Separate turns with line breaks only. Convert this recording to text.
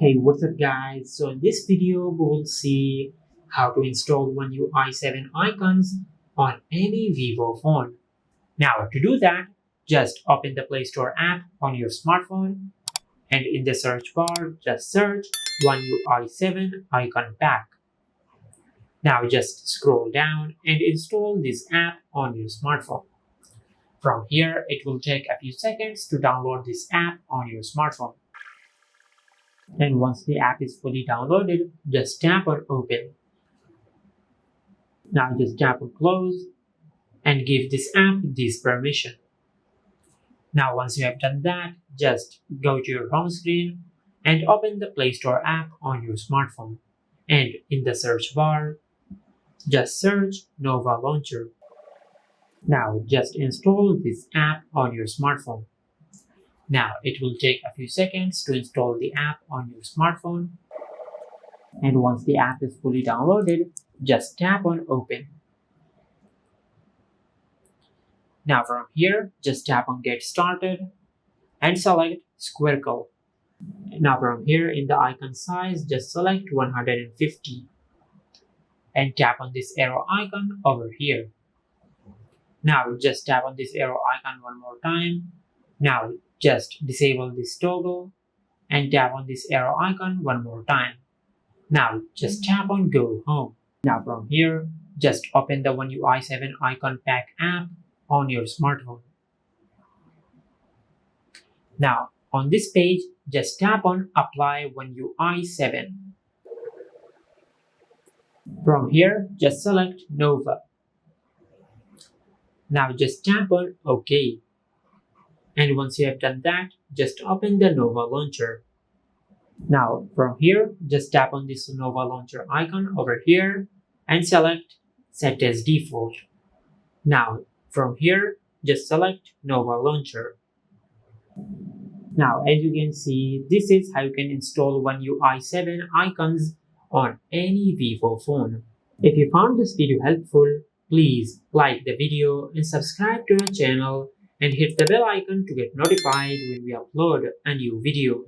Hey, what's up guys? So in this video we will see how to install One UI 7 icons on any Vivo phone. Now to do that, just open the Play Store app on your smartphone and in the search bar just search One UI 7 icon pack. Now just scroll down and install this app on your smartphone. From here it will take a few seconds to download this app on your smartphone. And once the app is fully downloaded, just tap on open. Now just tap on close and give this app this permission. Now once you have done that, just go to your home screen and open the Play Store app on your smartphone. And in the search bar, just search Nova Launcher. Now just install this app on your smartphone. Now it will take a few seconds to install the app on your smartphone. And once the app is fully downloaded, just tap on open. Now from here, just tap on get started and select squircle. Now from here in the icon size, just select 150 and tap on this arrow icon over here. Now just tap on this arrow icon one more time. Now just disable this toggle and tap on this arrow icon one more time. Now just tap on go home. Now from here, just open the One UI 7 icon pack app on your smartphone. Now on this page, just tap on apply One UI 7. From here, just select Nova. Now just tap on OK. And once you have done that, just open the Nova Launcher. Now from here, just tap on this Nova Launcher icon over here and select Set as Default. Now from here, just select Nova Launcher. Now as you can see, this is how you can install One UI 7 icons on any Vivo phone. If you found this video helpful, please like the video and subscribe to our channel and hit the bell icon to get notified when we upload a new video.